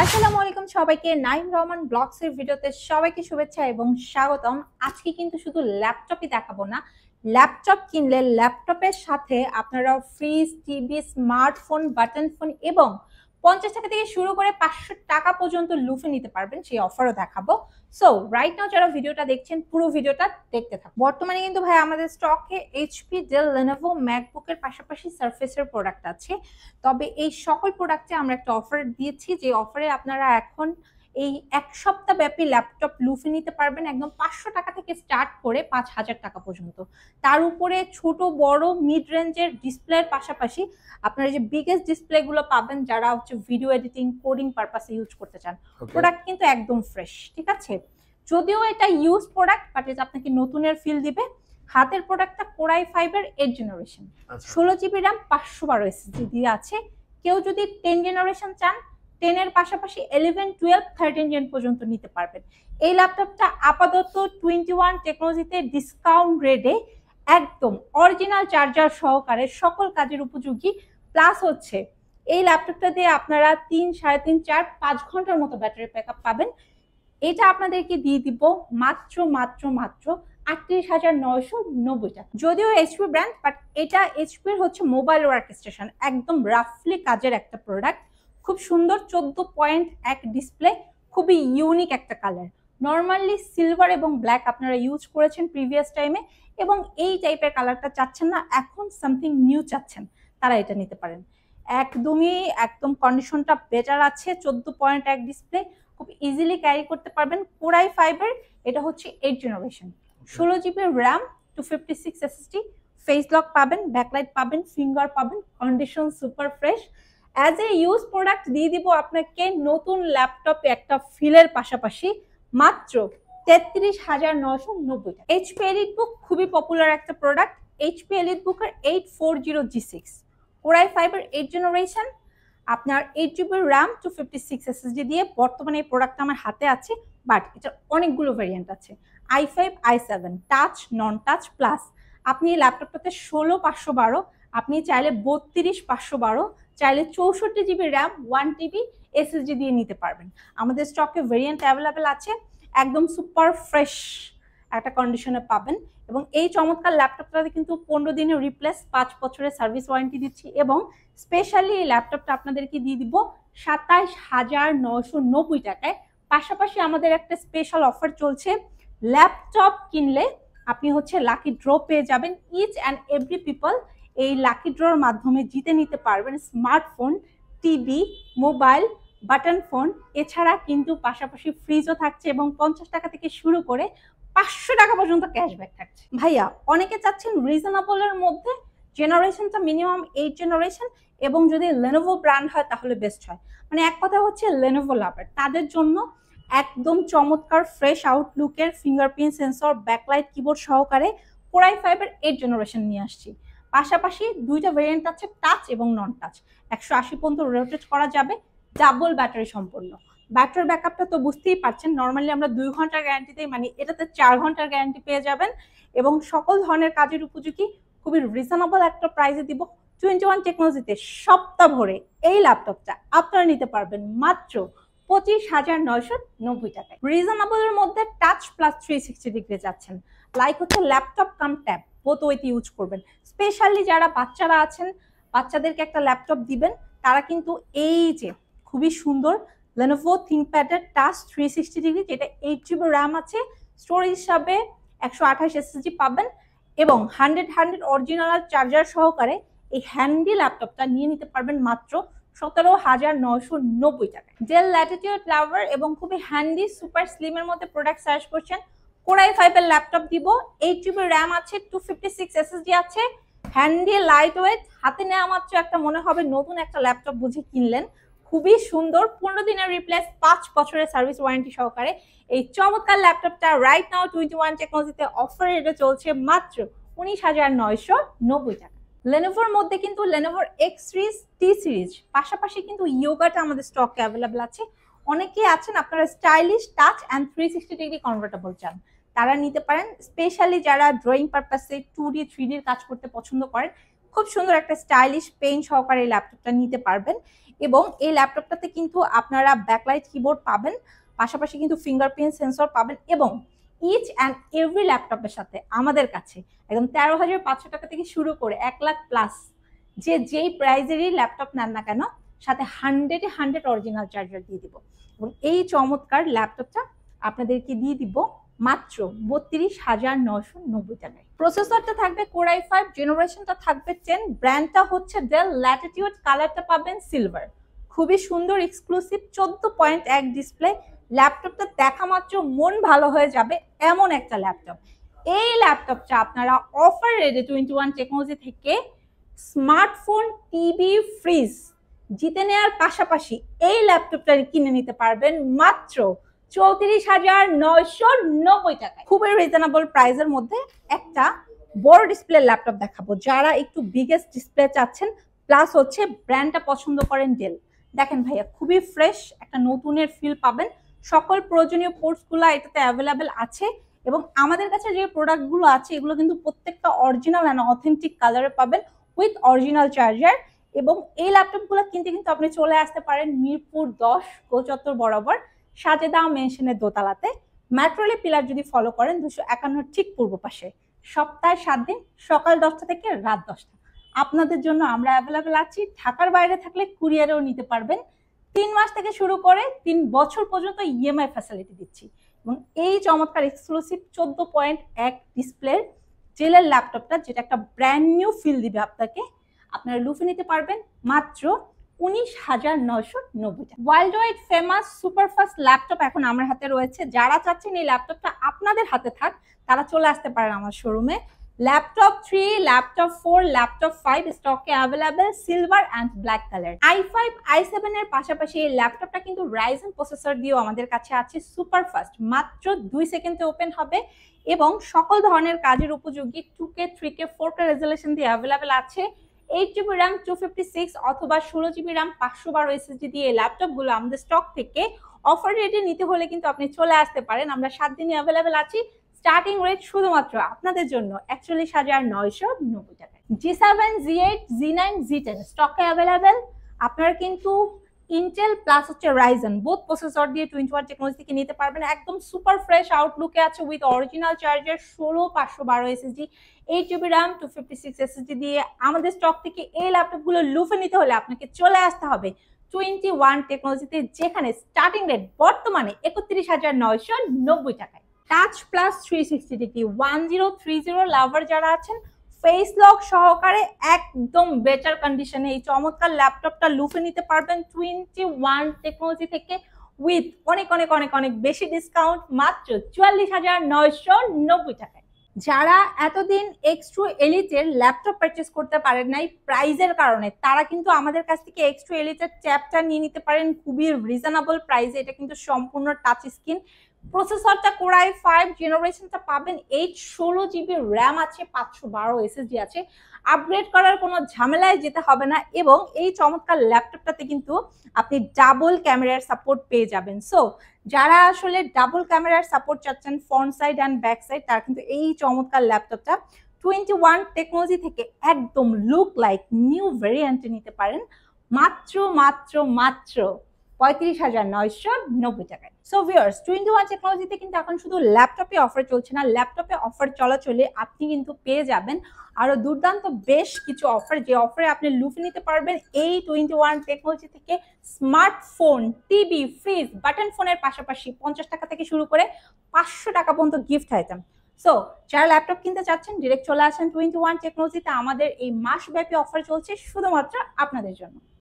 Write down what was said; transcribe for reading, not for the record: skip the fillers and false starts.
আসসালামু আলাইকুম সবাইকে, নাইম রহমান ব্লগস এর ভিডিওতে সবাইকে শুভেচ্ছা এবং স্বাগতম। আজকে কিন্তু শুধু ল্যাপটপই দেখাবো না, ল্যাপটপ কিনলে ল্যাপটপের সাথে আপনারা fridge, TV, smartphone, button phone এবং 50 টাকা থেকে শুরু করে 500 টাকা পর্যন্ত লুফে নিতে পারবেন, সেই অফারও দেখাবো। সো রাইট নাও যারা ভিডিওটা দেখছেন পুরো ভিডিওটা দেখতে থাকুন। বর্তমানে কিন্তু ভাই আমাদের স্টকে এইচপি, ডেল, লেনোভো, ম্যাকবুকের পাশাপাশি সারফেসের প্রোডাক্ট আছে। তবে এই সকল প্রোডাক্টে আমরা একটা অফার দিয়েছি, যে অফারে আপনারা এখন এই এক সপ্তাহ ব্যাপী ল্যাপটপ লুফে নিতে পারবেন একদম 500 টাকা থেকে স্টার্ট করে 5000 টাকা পর্যন্ত। তার উপরে ছোট বড় মিড রেঞ্জের ডিসপ্লের পাশাপাশি আপনারা যে বিগেস্ট ডিসপ্লেগুলো পাবেন যারা হচ্ছে ভিডিও এডিটিং, কোডিং পারপাসে ইউজ করতে চান। প্রোডাক্ট কিন্তু একদম ফ্রেশ, ঠিক আছে? যদিও এটা ইউজ প্রোডাক্ট, বাট এটা আপনাকে নতুনের ফিল দিবে। হাতের প্রোডাক্টটা কোরাই ফাইবার 8 জেনারেশন, 16 জিবি র্যাম, 512 এসএসডি দিয়ে আছে। কেউ যদি 10 জেনারেশন চান, 10 এর পাশাপাশি 11, 12, 13 জেন পর্যন্ত নিতে পারবেন। এই ল্যাপটপটা আপাতত 21 টেকনোলজিতে ডিসকাউন্ট রেটে একদম অরিজিনাল চার্জার সহকারে সকল কাজের উপযোগী। প্লাস হচ্ছে এই ল্যাপটপটা দিয়ে আপনারা 3, 3.5, 4, 5 ঘন্টার মতো ব্যাটারি ব্যাকআপ পাবেন। এটা আপনাদেরকে দিয়ে দিব মাত্র মাত্র মাত্র 38,990 টাকা। যদিও এইচপি ব্র্যান্ড, বাট এটা এইচপির হচ্ছে মোবাইল ওয়ার্ক স্টেশন, একদম রাফলি কাজের একটা প্রোডাক্ট। খুব সুন্দর 14.1 ডিসপ্লে, খুবই ইউনিক একটা কালার। নর্মালি সিলভার এবং ব্ল্যাক আপনারা ইউজ করেছেন প্রিভিয়াস টাইমে, এবং এই টাইপের কালারটা চাচ্ছেন না, এখন সামথিং নিউ চাচ্ছেন, তারা এটা নিতে পারেন। একদম কন্ডিশনটা বেটার আছে। 14.1 ডিসপ্লে, খুব ইজিলি ক্যারি করতে পারবেন। কোরাই ফাইবার, এটা হচ্ছে 8 generation, 16 GB RAM, 256 SSD, face lock পাবেন, ব্যাকলাইট পাবেন, ফিঙ্গার পাবেন, condition super fresh. As a use product দিয়ে দিব আপনাকে নতুন ল্যাপটপে একটা ফিলের পাশাপাশি মাত্র 33,990 টাকা। এইচপি এলিট বুক খুবই পপুলার একটা প্রোডাক্ট। এইচপি এলিট বুকের 840G6 কোরাই ফাইবার 8 জেনারেশন, আপনার 8 জিবি র্যাম, 256 এসএসডি দিয়ে বর্তমানে এই প্রোডাক্টটা আমার হাতে আছে। বাট এটার অনেকগুলো ভেরিয়েন্ট আছে, i5, i7, টাচ, নন টাচ। প্লাস আপনি এই ল্যাপটপটাতে 16,512, আপনি চাইলে 32,512, চাইলে 64 জিবি র্যাম, 1 TB এসএসডি দিয়ে নিতে পারবেন। আমাদের স্টকে ভেরিয়েন্ট অ্যাভেলেবেল আছে, একদম সুপার ফ্রেশ একটা কন্ডিশনে পাবেন। এবং এই চমৎকার ল্যাপটপটাতে কিন্তু 15 দিনের রিপ্লেস, 5 বছরের সার্ভিস ওয়ারেন্টি দিচ্ছি। এবং স্পেশালি এই ল্যাপটপটা আপনাদেরকে দিয়ে দিব 27,990 টাকায়। পাশাপাশি আমাদের একটা স্পেশাল অফার চলছে, ল্যাপটপ কিনলে আপনি হচ্ছে লাকি ড্র পেয়ে যাবেন। ইচ অ্যান্ড এভরি পিপল এই লাকি ড্রর মাধ্যমে জিতে নিতে পারবেন smartphone, TV, mobile, button phone. এছাড়া কিন্তু পাশাপাশি ফ্রিজও থাকছে এবং 50 টাকা থেকে শুরু করে 500 টাকা পর্যন্ত ক্যাশব্যাক থাকছে। ভাইয়া অনেকে চাচ্ছেন রিজনেবলের মধ্যে, জেনারেশনটা মিনিমাম 8 জেনারেশন, এবং যদি লেনোভো ব্র্যান্ড হয় তাহলে বেস্ট হয়। মানে এক কথা হচ্ছে লেনোভো লাভার তাদের জন্য একদম চমৎকার ফ্রেশ আউটলুকের ফিঙ্গারপ্রিন্ট সেন্সর, ব্যাকলাইট, কিবোর্ড সহকারে কোরাই ফাইবার 8 জেনারেশন নিয়ে আসছি। পাশাপাশি দুইটা ভেরিয়েন্ট আছে, টাচ এবং নন টাচ। 180 পর্যন্ত রোটেট করা যাবে, ডাবল ব্যাটারি সম্পন্ন। ব্যাটারি ব্যাকআপটা তো বুঝতেই পারছেন, নর্মালি আমরা 2 ঘন্টার গ্যারান্টি দিই, মানে এটাতে 4 ঘন্টার গ্যারান্টি পেয়ে যাবেন। এবং সকল ধরনের কাজের উপযোগী, খুবই রিজনেবল একটা প্রাইসে দিব। 21 টেকনোলজিতে সপ্তাহ ভরে এই ল্যাপটপটা আপনারা নিতে পারবেন মাত্র 25,990 টাকায়। রিজনেবলের মধ্যে টাচ প্লাস 360 ডিগ্রি যাচ্ছেন, লাইক হচ্ছে ল্যাপটপ কাম ট্যাব, বোথ ওয়েতে ইউজ করবেন। স্পেশালি যারা বাচ্চারা আছেন, বাচ্চাদেরকে একটা ল্যাপটপ দিবেন, তারা কিন্তু এই যে খুবই সুন্দর Lenovo ThinkPad এর টাচ 360 ডিগ্রি, যেটা 8 জিবি র্যাম আছে, স্টোরেজ হিসাবে 128 এসএসডি পাবেন। এবং 100 অরিজিনাল চার্জার সহকারে এই হ্যান্ডি ল্যাপটপটা নিয়ে নিতে পারবেন মাত্র 17,990 টাকায়। ডেল ল্যাটিটিউড লাভার এবং খুবই হ্যান্ডি সুপার স্লিমের মধ্যে প্রোডাক্ট সার্চ করছেন, কোরাই ফাইভের ল্যাপটপ দিব। 8 জিবি র্যাম আছে, 256 এসএসডি আছে, হ্যান্ডি, লাইট ওয়েট, হাতে নেওয়া মাত্র একটা মনে হবে নতুন একটা ল্যাপটপ বুঝে কিনলেন। খুবই সুন্দর, 15 দিনের রিপ্লেস, 5 বছরের সার্ভিস ওয়ারেন্টি সহকারে এই চমৎকার ল্যাপটপটা রাইট নাও 21 টেকনোলজিতে অফার রেটে চলছে মাত্র 19,990 টাকা। লেনোভোর মধ্যে কিন্তু লেনোভোর এক্স সিরিজ, টি সিরিজ, পাশাপাশি কিন্তু ইয়োগাটা আমাদের স্টকে অ্যাভেলেবল আছে। অনেকেই আছেন আপনারা stylish touch and 360 degree convertible চান, তারা নিতে পারেন। স্পেশালি যারা ড্রয়িং পারপাসে 2D 3D কাজ করতে পছন্দ করেন, খুব সুন্দর একটা স্টাইলিশ পেইন্ট সহকারে এই ল্যাপটপটা নিতে পারবেন। এবং এই ল্যাপটপটাতে কিন্তু আপনারা ব্যাকলাইট কিবোর্ড পাবেন, পাশাপাশি কিন্তু ফিঙ্গারপ্রিন্ট সেন্সর পাবেন এবং ইচ অ্যান্ড এভরি ল্যাপটপের সাথে আমাদের কাছে একদম 13,500 টাকা থেকে শুরু করে 1 লাখ প্লাস যেই প্রাইজেরই ল্যাপটপ নেন না কেন সাথে 100 অরিজিনাল চার্জার দিয়ে দিব। এবং এই চমৎকার ল্যাপটপটা আপনাদেরকে দিয়ে দিব মাত্র 32,990 টাকায়। প্রসেসরটা থাকবে Core i5, জেনারেশনটা থাকবে 10, ব্র্যান্ডটা হচ্ছে ডেল, ল্যাটিটিউড, কালারটা পাবেন সিলভার। খুবই সুন্দর এক্সক্লুসিভ 14.1 ডিসপ্লে। ল্যাপটপটা দেখা মাত্র মন ভালো হয়ে যাবে এমন একটা ল্যাপটপ। এই ল্যাপটপটা আপনারা অফার রেটে 21 টেকনোলজি থেকে স্মার্টফোন, টিভি, ফ্রিজ জিতে নেওয়ার পাশাপাশি এই ল্যাপটপটা কিনে নিতে পারবেন মাত্র 34,990 টাকায়। খুবই রিজনেবল প্রাইসের মধ্যে একটা বড় ডিসপ্লে ল্যাপটপ দেখাবো। যারা একটু বিগেস্ট ডিসপ্লে চাচ্ছেন প্লাস হচ্ছে ব্র্যান্ডটা পছন্দ করেন ডেল, দেখেন ভাইয়া খুবই ফ্রেশ একটা নতুনের ফিল পাবেন। সকল প্রয়োজনীয় পোর্টসগুলো এটাতে অ্যাভেলেবেল আছে এবং আমাদের কাছে যে প্রোডাক্টগুলো আছে এগুলো কিন্তু প্রত্যেকটা অরিজিনাল অ্যান্ড অথেন্টিক কালারে পাবেন উইথ অরিজিনাল চার্জার। এবং এই ল্যাপটপগুলো কিনতে কিন্তু আপনি চলে আসতে পারেন মিরপুর 10 গোচত্বর বরাবর সাজেদা মেনশনের দোতলাতে। মেট্রোলে পিলার যদি ফলো করেন 251 ঠিক পূর্ব পাশে। সপ্তাহে 7 দিন সকাল 10টা থেকে রাত 10টা আপনাদের জন্য আমরা অ্যাভেলেবেল আছি। ঢাকার বাইরে থাকলে কুরিয়ারেও নিতে পারবেন। 3 মাস থেকে শুরু করে 3 বছর পর্যন্ত ইএমআই ফ্যাসিলিটি দিচ্ছি। এবং এই চমৎকার এক্সক্লুসিভ 14.1 ডিসপ্লের জেলের ল্যাপটপটা যেটা একটা ব্র্যান্ড নিউ ফিল দিবে আপনাকে, আপনারা লুফে নিতে পারবেন মাত্র 19,990 টাকা। World wide famous superfast laptop এখন আমার হাতে রয়েছে। যারা চাচ্ছেন এই ল্যাপটপটা আপনাদের হাতে থাক তারা চলে আসতে পারেন আমার শোরুমে। ল্যাপটপ 3, ল্যাপটপ 4, ল্যাপটপ 5 স্টকে available silver and black colour. i5, i7 এর পাশাপাশি এই ল্যাপটপটা কিন্তু রাইজেন প্রসেসর দিয়েও আমাদের কাছে আছে সুপারফাস্ট, মাত্র 2 সেকেন্ডে ওপেন হবে এবং সকল ধরনের কাজের উপযোগী 2K, 3K, 4K রেজলিউশন দিয়ে অ্যাভেলেবেল আছে। 8GB RAM 256 অথবা 16GB RAM 512 SSD দিয়ে এই ল্যাপটপগুলো আমাদের স্টক থেকে অফার রেটে নিতে হলে কিন্তু আপনি চলে আসতে পারেন। আমরা 7 দিনই অ্যাভেলেবেল আছি। স্টার্টিং রেট শুধুমাত্র আপনাদের জন্য 41,990 টাকা। G7, Z8, Z9, Z10 স্টকে অ্যাভেলেবেল। আপনারা কিন্তু ইন্টেল প্লাস হচ্ছে রাইজেন বোথ প্রসেসর দিয়ে 21 টেকনোলজি থেকে নিতে পারবেন। একদম সুপার ফ্রেশ আউটলুকে আছে with original charger, 16/512 SSD, 8GB RAM 256 SSD দিয়ে আমাদের স্টক থেকে এই ল্যাপটপগুলো লুফে নিতে হলে আপনাকে চলে আসতে হবে 21 টেকনোলজিতে, যেখানে স্টার্টিং রেট বর্তমানে 31,990 টাকায়। টাচ প্লাস 360 ডিগ্রি 1030 লাভার যারা আছেন ফেস লক সহকারে একদম বেটার কন্ডিশনে এই চমৎকার ল্যাপটপটা লুফে নিতে পারবেন 21 টেকনোলজি থেকে উইথ অনেক অনেক অনেক অনেক বেশি ডিসকাউন্ট মাত্র 44,990 টাকায়। যারা এতদিন এক্সট্রো এলিটের ল্যাপটপ পারচেস করতে পারেন নাই প্রাইজের কারণে, তারা কিন্তু আমাদের কাছ থেকে এক্সট্রো এলিটের ট্যাবটা নিয়ে নিতে পারেন খুবই রিজনেবল প্রাইসে। এটা কিন্তু সম্পূর্ণ টাচ স্ক্রিন, প্রসেসরটা Core i5, জেনারেশনটা পাবেন 8, 16GB RAM আছে, 512 SSD আছে। আপগ্রেড করার কোনো ঝামেলায় যেতে হবে না এবং এই চমৎকার ল্যাপটপটাতে কিন্তু আপনি ডাবল ক্যামেরার সাপোর্ট পেয়ে যাবেন। সো যারা আসলে ডাবল ক্যামেরার সাপোর্ট চাচ্ছেন front side and back side, তারা কিন্তু এই চমৎকার ল্যাপটপটা 21 টেকনোলজি থেকে একদম লুক লাইক নিউ ভেরিয়েন্টে নিতে পারেন মাত্র মাত্র মাত্র 35,990 টাকায়। সো ভিউয়ার্স, 21 টেকনোলজিতে কিন্তু এখন শুধু ল্যাপটপে অফার চলছে না, ল্যাপটপে অফার চলাচলে আপনি কিন্তু পেয়ে যাবেন আরো দুর্দান্ত বেশ কিছু অফার, যে অফারে আপনি লুফে নিতে পারবেন এই 21 টেকনোলজি থেকে স্মার্টফোন, টিভি, ফ্রিজ, বাটন ফোনের পাশাপাশি 50 টাকা থেকে শুরু করে 500 টাকা পর্যন্ত গিফট আইটেম। সো যারা ল্যাপটপ কিনতে চাচ্ছেন ডিরেক্ট চলে আসেন 21 টেকনোলজিতে। আমাদের এই মাসব্যাপী অফার চলছে শুধুমাত্র আপনাদের জন্য।